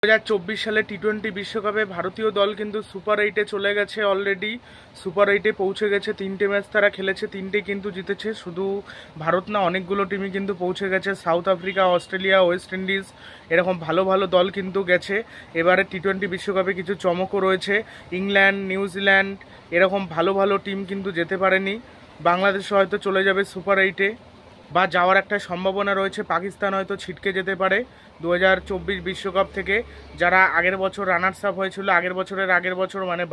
2024 সালে টি-20 বিশ্বকাপে ভারতীয় দল কিন্তু সুপার 8-এ চলে গেছে। অলরেডি সুপার 8-এ পৌঁছে গেছে। 3টে ম্যাচ তারা খেলেছে, 3টেই কিন্তু জিতেছে। শুধু ভারত না, অনেকগুলো টিমই কিন্তু পৌঁছে গেছে। South Africa, Australia, West Indies, এরকম ভালো ভালো দল কিন্তু গেছে। এবারে টি-20 বিশ্বকাপে কিছু চমকও রয়েছে। ইংল্যান্ড, নিউজিল্যান্ড, এরকম ভালো ভালো টিম কিন্তু যেতে পারেনি। বাংলাদেশ হয়তো চলে যাবে সুপার 8-এ, বা যাওয়ার একটা সম্ভাবনা রয়েছে। পাকিস্তান হয়তো ছিটকে যেতে পারে 2024 বিশ্বকাপ থেকে, যারা আগের বছর রানার্স আপ হয়েছিল, আগের বছর মানে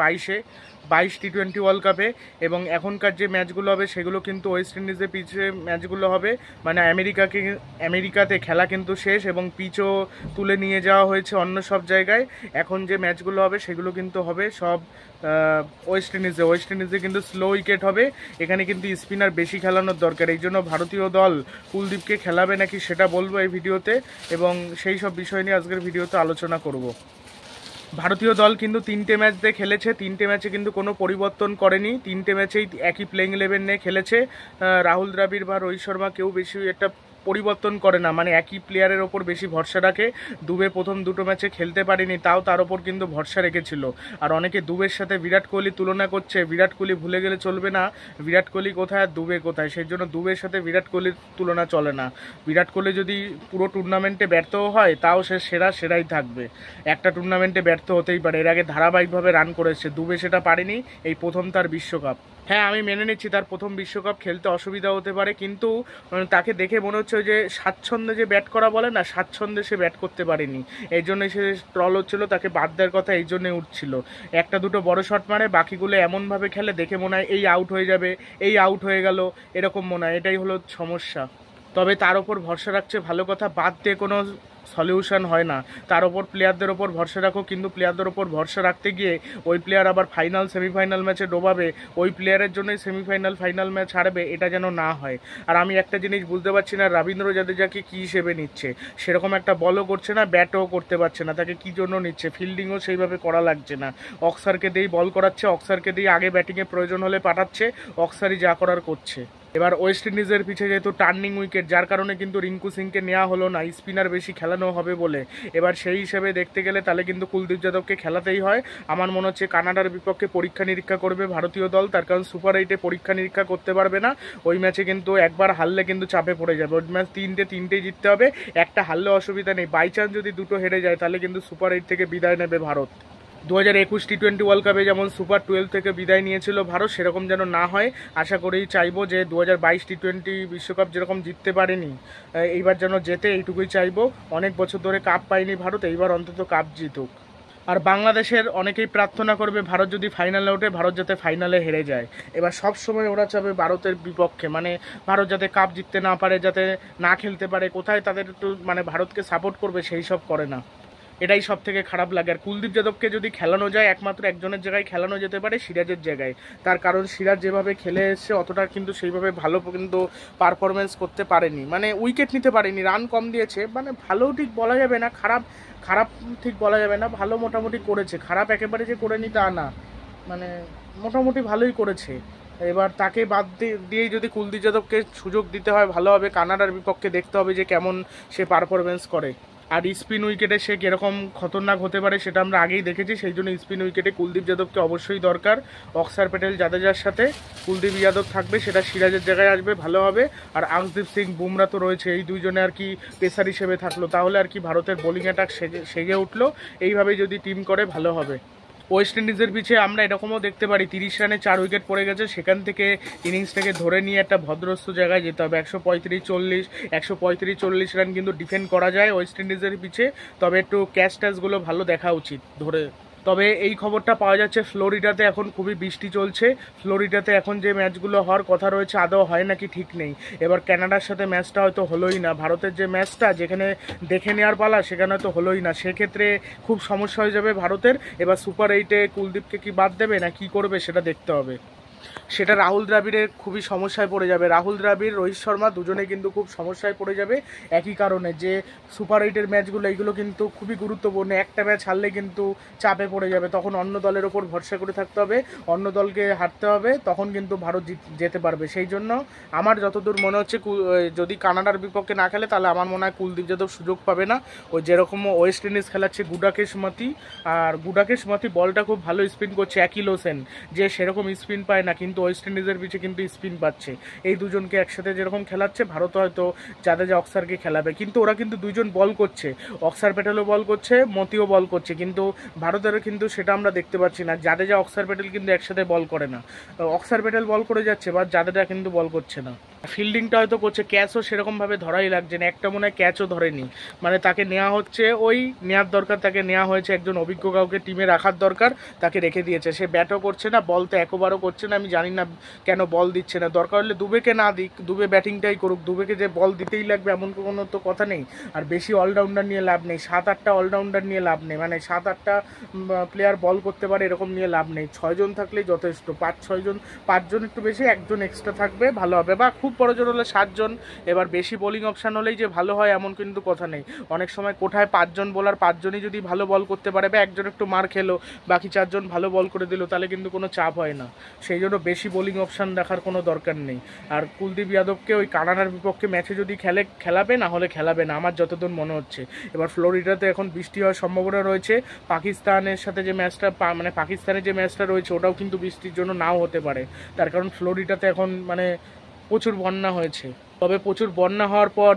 22 টি-20 ওয়ার্ল্ড কাপে। এবং এখনকার যে ম্যাচগুলো হবে সেগুলো কিন্তু ওয়েস্ট ইন্ডিজের পিচে ম্যাচগুলো হবে, মানে আমেরিকাতে খেলা কিন্তু শেষ এবং পিচও তুলে নিয়ে যাওয়া হয়েছে অন্য সব জায়গায়। এখন যে ম্যাচগুলো হবে সেগুলো কিন্তু হবে সব ওয়েস্ট ইন্ডিজে কিন্তু স্লো উইকেট হবে। এখানে কিন্তু স্পিনার বেশি খেলানোর দরকার। এই জন্য ভারতীয় দল কুলদীপকে খেলাবে নাকি সেটা বলবো এই ভিডিওতে, এবং সেই সব বিষয় নিয়ে আজকের ভিডিওতে আলোচনা করব। ভারতীয় দল কিন্তু 3টে ম্যাচ দিয়ে খেলেছে, 3টে ম্যাচে কিন্তু কোনো পরিবর্তন করেনি। 3টে ম্যাচেই একই প্লেইং 11 নিয়ে খেলেছে। রাহুল দ্রাবিড় বা রোহিত শর্মা কেউ বেশি একটা পরিবর্তন করে না, মানে একই প্লেয়ারের ওপর বেশি ভরসা রাখে। দুবে প্রথম দুটো ম্যাচে খেলতে পারেনি, তাও তার ওপর কিন্তু ভরসা রেখেছিল। আর অনেকে দুবের সাথে বিরাট কোহলি তুলনা করছে। বিরাট কোহলি ভুলে গেলে চলবে না, বিরাট কোহলি কোথায় আর দুবে কোথায়। সেই জন্য দুবের সাথে বিরাট কোহলির তুলনা চলে না। বিরাট কোহলি যদি পুরো টুর্নামেন্টে ব্যর্থ হয় তাও সে সেরাই থাকবে। একটা টুর্নামেন্টে ব্যর্থ হতেই পারে, এর আগে ধারাবাহিকভাবে রান করেছে। দুবে সেটা পারেনি, এই প্রথম তার বিশ্বকাপ। হ্যাঁ, আমি মেনে নিচ্ছি তার প্রথম বিশ্বকাপ, খেলতে অসুবিধা হতে পারে, কিন্তু তাকে দেখে মনে হচ্ছে যে স্বাচ্ছন্দ্যে যে ব্যাট করা বলে না, স্বাচ্ছন্দ্যে সে ব্যাট করতে পারেনি। এই জন্যই সে ট্রল হচ্ছিল, তাকে বাদ দেওয়ার কথা এই জন্যই উঠছিল। একটা দুটো বড় শট মারে, বাকিগুলো এমনভাবে খেলে দেখে মনে হয় এই আউট হয়ে যাবে, এই আউট হয়ে গেল, এরকম মনে হয়। এটাই হলো সমস্যা। তবে তার ওপর ভরসা রাখছে, ভালো কথা। বাদ দিয়ে কোনো সলিউশন হয় না। তার ওপর প্লেয়ারদের ওপর ভরসা রাখো, কিন্তু প্লেয়ারদের ওপর ভরসা রাখতে গিয়ে ওই প্লেয়ার আবার ফাইনাল সেমিফাইনাল ম্যাচে ডোবাবে, ওই প্লেয়ারের জন্যই সেমিফাইনাল ফাইনাল ম্যাচ হারবে, এটা যেন না হয়। আর আমি একটা জিনিস বুঝতে পারছি না, রবীন্দ্র জাদেজাকে কী হিসেবে নিচ্ছে। সেরকম একটা বলও করছে না, ব্যাটও করতে পারছে না, তাকে কী জন্য নিচ্ছে। ফিল্ডিংও সেইভাবে করা লাগছে না। অক্সারকে দিয়েই বল করাচ্ছে, অক্সারকে দিয়ে আগে ব্যাটিংয়ে প্রয়োজন হলে পাঠাচ্ছে, অক্সারই যা করার করছে। এবার ওয়েস্ট ইন্ডিজের পিছে যেহেতু টার্নিং উইকেট, যার কারণে কিন্তু রিঙ্কু সিংকে নেওয়া হলো না, স্পিনার বেশি খেলানো হবে বলে। এবার সেই হিসেবে দেখতে গেলে তাহলে কিন্তু কুলদীপ যাদবকে খেলাতেই হয়। আমার মনে হচ্ছে কানাডার বিপক্ষে পরীক্ষা নিরীক্ষা করবে ভারতীয় দল, তার কারণ সুপার 8-এ পরীক্ষা নিরীক্ষা করতে পারবে না। ওই ম্যাচে কিন্তু একবার হারলে কিন্তু চাপে পড়ে যাবে। ওই ম্যাচ তিনটেই জিততে হবে, একটা হারলে অসুবিধা নেই। বাই চান্স যদি দুটো হেরে যায় তাহলে কিন্তু সুপার 8 থেকে বিদায় নেবে ভারত। 2021 টি-20 ওয়ার্ল্ড কাপে যেমন সুপার 12 থেকে বিদায় নিয়েছিল ভারত, সেরকম যেন না হয়। আশা করেই চাইবো যে 2022 টি-20 বিশ্বকাপ যেরকম জিততে পারেনি, এইবার যেন জেতে, এইটুকুই চাইবো। অনেক বছর ধরে কাপ পায়নি ভারত, এইবার অন্তত কাপ জিতুক। আর বাংলাদেশের অনেকেই প্রার্থনা করবে ভারত যদি ফাইনালে ওঠে, ভারত যাতে ফাইনালে হেরে যায়। এবার সব সময় ওরা চাবে ভারতের বিপক্ষে, মানে ভারত যাতে কাপ জিততে না পারে, যাতে না খেলতে পারে। কোথায় তাদের একটু মানে ভারতকে সাপোর্ট করবে সেই সব করে না, এটাই সব থেকে খারাপ লাগে। আর কুলদীপ যাদবকে যদি খেলানো যায়, একমাত্র একজনের জায়গায় খেলানো যেতে পারে, সিরাজের জায়গায়। তার কারণ সিরাজ যেভাবে খেলে এসছে অতটা কিন্তু সেইভাবে ভালো কিন্তু পারফরমেন্স করতে পারেনি, মানে উইকেট নিতে পারেনি, রান কম দিয়েছে। মানে ভালোও ঠিক বলা যাবে না, খারাপ ঠিক বলা যাবে না, ভালো মোটামুটি করেছে। খারাপ একেবারে যে করেনি তা না, মানে মোটামুটি ভালোই করেছে। এবার তাকে বাদ দিয়েই যদি কুলদীপ যাদবকে সুযোগ দিতে হয় ভালো হবে। কানাডার বিপক্ষে দেখতে হবে যে কেমন সে পারফরমেন্স করে। আর স্পিন উইকেটে সে কীরকম খতরনাক হতে পারে সেটা আমরা আগেই দেখেছি। সেই জন্য স্পিন উইকেটে কুলদীপ যাদবকে অবশ্যই দরকার। অক্সার প্যাটেল জাদেজার সাথে কুলদীপ যাদব থাকবে, সেটা সিরাজের জায়গায় আসবে, ভালো হবে। আর আর্শদীপ সিং, বুমরা তো রয়েছে, এই দুইজনে আর কি পেসার হিসেবে থাকলো, তাহলে আর কি ভারতের বোলিং অ্যাটাক সেজে উঠলো। এইভাবেই যদি টিম করে ভালো হবে। ওয়েস্ট ইন্ডিজের পিছে আমরা এরকমও দেখতে পারি 30 রানে 4 উইকেট পড়ে গেছে, সেখান থেকে ইনিংসটাকে ধরে নিয়ে একটা ভদ্রস্থ জায়গায় যেতে হবে। 135-40 রান কিন্তু ডিফেন্ড করা যায় ওয়েস্ট ইন্ডিজের পিছে। তবে একটু ক্যাচগুলো ভালো দেখা উচিত ধরে। তবে এই খবরটা পাওয়া যাচ্ছে ফ্লোরিডাতে এখন খুবই বৃষ্টি চলছে। ফ্লোরিডাতে এখন যে ম্যাচগুলো হওয়ার কথা রয়েছে আদৌ হয় নাকি ঠিক নেই। এবার কানাডার সাথে ম্যাচটা হয়তো হলোই না, ভারতের যে ম্যাচটা যেখানে দেখে নেওয়ার পালা সেখানে হয়তো হলোই না। সেক্ষেত্রে খুব সমস্যা হয়ে যাবে ভারতের। এবার সুপার 8-এ কুলদীপকে কি বাদ দেবে না কি করবে সেটা দেখতে হবে। সেটা রাহুল দ্রাবিড়ের খুবই সমস্যায় পড়ে যাবে। রাহুল দ্রাবিড়, রোহিত শর্মা দুজনে কিন্তু খুব সমস্যায় পড়ে যাবে একই কারণে, যে সুপার 8-এর ম্যাচগুলো এইগুলো কিন্তু খুবই গুরুত্বপূর্ণ। একটা ম্যাচ হারলে কিন্তু চাপে পড়ে যাবে, তখন অন্য দলের ওপর ভরসা করে থাকতে হবে, অন্য দলকে হারতে হবে, তখন কিন্তু ভারত যেতে পারবে। সেই জন্য আমার যতদূর মনে হচ্ছে যদি কানাডার বিপক্ষে না খেলে তাহলে আমার মনে হয় কুলদীপ যাদব সুযোগ পাবে না। ওই যেরকম ওয়েস্ট ইন্ডিজ খেলাচ্ছে গুডাকেশ মতি, আর গুডাকেশ মতি বলটা খুব ভালো স্পিন করছে, অ্যাকিল হোসেন যে সেরকম স্পিন পায় না, কিন্তু ওয়েস্ট ইন্ডিজের পিছে কিন্তু স্পিন পাচ্ছে। এই দুজনকে একসাথে যেরকম খেলাচ্ছে, ভারত হয়তো জাদেজা অক্সারকে খেলাবে, কিন্তু ওরা কিন্তু দুইজন বল করছে, অক্সার প্যাটেলও বল করছে, মতিও বল করছে, কিন্তু ভারতের কিন্তু সেটা আমরা দেখতে পাচ্ছি না। জাদেজা অক্সার প্যাটেল কিন্তু একসাথে বল করে না, অক্সার প্যাটেল বল করে যাচ্ছে বা জাদেজা কিন্তু বল করছে না। ফিল্ডিংটা হয়তো করছে, ক্যাচও সেরকমভাবে ধরাই লাগছে না, একটা মনে হয় ক্যাচও ধরেনি, মানে তাকে নেওয়া হচ্ছে, ওই নেওয়ার দরকার, তাকে নেওয়া হয়েছে একজন অভিজ্ঞ কাউকে টিমে রাখার দরকার, তাকে রেখে দিয়েছে। সে ব্যাটও করছে না, বল তো একবারও করছে না, আমি জানি না কেন বল দিচ্ছে না। দরকার হলে দুবেকে না দিক, দুবে ব্যাটিংটাই করুক, দুবেকে যে বল দিতেই লাগবে এমন কোনো তো কথা নেই। আর বেশি অলরাউন্ডার নিয়ে লাভ নেই, 7-8টা অলরাউন্ডার নিয়ে লাভ নেই, মানে 7-8টা প্লেয়ার বল করতে পারে এরকম নিয়ে লাভ নেই। 6 জন থাকলেই যথেষ্ট, 5-6 জন, 5 জন একটু বেশি, একজন এক্সট্রা থাকবে ভালো হবে, বা খুব বড় জোর হলে 7 জন। এবার বেশি বোলিং অপশান হলেই যে ভালো হয় এমন কিন্তু কথা নেই, অনেক সময় কোঠায় 5 জন বোলার, 5 জনই যদি ভালো বল করতে পারে, বা একজন একটু মার খেলো, বাকি 4 জন ভালো বল করে দিল, তাহলে কিন্তু কোনো চাপ হয় না। সেই জন্য বেশি বোলিং অপশান রাখার কোনো দরকার নেই। আর কুলদীপ যাদবকে ওই কানাডার বিপক্ষে ম্যাচে যদি খেলাবে, না হলে খেলাবে না আমার যতদূর মনে হচ্ছে। এবার ফ্লোরিডাতে এখন বৃষ্টি হওয়ার সম্ভাবনা রয়েছে, পাকিস্তানের সাথে যে ম্যাচটা, মানে পাকিস্তানের যে ম্যাচটা রয়েছে ওটাও কিন্তু বৃষ্টির জন্য নাও হতে পারে, তার কারণ ফ্লোরিডাতে এখন মানে প্রচুর বন্যা হয়েছে। তবে প্রচুর বন্যা হওয়ার পর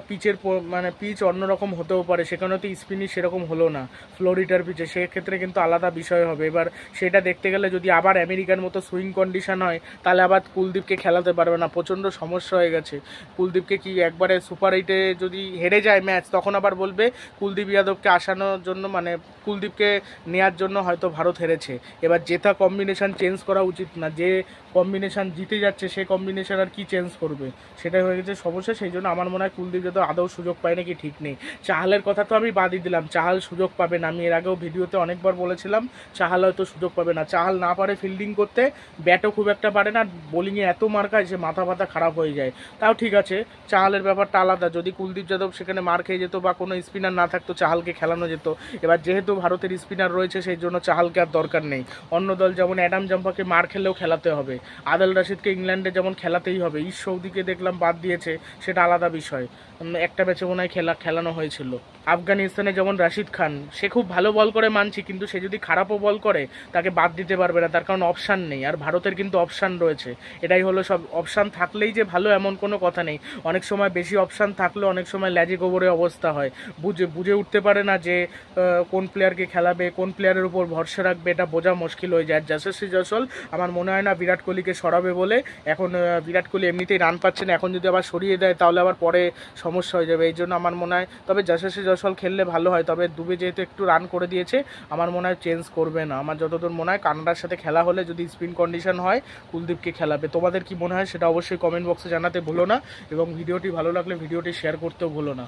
মানে পিচ অন্যরকম হতেও পারে, সেখানে তো স্পিনই সেরকম হলো না ফ্লোরিডার পিচে, সেক্ষেত্রে কিন্তু আলাদা বিষয় হবে। এবার সেটা দেখতে গেলে যদি আবার আমেরিকার মতো সুইং কন্ডিশন হয়, তাহলে আবার কুলদীপকে খেলাতে পারবে না, প্রচণ্ড সমস্যা হয়ে গেছে। কুলদীপকে কি একবারে সুপার 8-এ যদি হেরে যায় ম্যাচ, তখন আবার বলবে কুলদীপ যাদবকে আসানোর জন্য, মানে কুলদীপকে নেওয়ার জন্য হয়তো ভারত হেরেছে। এবার জেতা কম্বিনেশান চেঞ্জ করা উচিত না, যে কম্বিনেশান জিতে যাচ্ছে সে কম্বিনেশান আর কি চেঞ্জ করবে, সেটাই হয়ে গেছে সমস্যা। সেই জন্য আমার মনে হয় কুলদীপ যাদব আদৌ সুযোগ পায় নাকি ঠিক নেই। চাহালের কথা তো আমি বাদই দিলাম, চাহাল সুযোগ পাবে না, আমি এর আগেও ভিডিওতে অনেকবার বলেছিলাম চাহাল হয়তো সুযোগ পাবে না। চাহাল না পারে ফিল্ডিং করতে, ব্যাটও খুব একটা পারে না, বোলিংয়ে এত মার খায় যে মাথা ফাথা খারাপ হয়ে যায়। তাও ঠিক আছে, চাহালের ব্যাপারটা আলাদা, যদি কুলদীপ যাদব সেখানে মার খেয়ে যেত বা কোনো স্পিনার না থাকতো, চাহালকে খেলানো যেত। এবার যেহেতু ভারতের স্পিনার রয়েছে, সেই জন্য চাহালকে আর দরকার নেই। অন্য দল যেমন অ্যাডাম জাম্পাকে মার খেলেও খেলাতে হবে, আদিল রশিদকে ইংল্যান্ডে যেমন খেলাতেই হবে, ঈশ সৌদিকে দেখলাম বাদ দিয়েছে, সেটা আলাদা বিষয়, একটা ম্যাচে মনে হয় খেলানো হয়েছিল। আফগানিস্তানে যেমন রাশিদ খান, সে খুব ভালো বল করে মানছি, কিন্তু সে যদি খারাপও বল করে তাকে বাদ দিতে পারবে না, তার কারণ অপশান নেই। আর ভারতের কিন্তু অপশান রয়েছে, এটাই হলো সব। অপশান থাকলেই যে ভালো এমন কোনো কথা নেই, অনেক সময় বেশি অপশান থাকলেও অনেক সময় ল্যাজি গোবরে অবস্থা হয়, বুঝে উঠতে পারে না যে কোন প্লেয়ারকে খেলাবে, কোন প্লেয়ারের উপর ভরসা রাখবে, এটা বোঝা মুশকিল হয়ে যায়। যশস্বী জয়সওয়াল আমার মনে হয় না বিরাট কোহলিকে সরাবে বলে, এখন বিরাট কোহলি এমনিতেই রান পাচ্ছে না, এখন যদি আবার সরিয়ে দেয় তাহলে আবার পরে সমস্যা হয়ে যাবে। এই জন্য আমার মনে হয়, তবে যশস্বী জয়সওয়াল খেললে ভালো হয়, তবে দুবে যেহেতু একটু রান করে দিয়েছে, আমার মনে হয় চেঞ্জ করবে না। আমার যতদূর মনে হয় কানাডার সাথে খেলা হলে যদি স্পিন কন্ডিশন হয়, কুলদীপকে খেলাবে। তোমাদের কি মনে হয় সেটা অবশ্যই কমেন্ট বক্সে জানাতে ভুলো না, এবং ভিডিওটি ভালো লাগলে ভিডিওটি শেয়ার করতেও ভুলো না।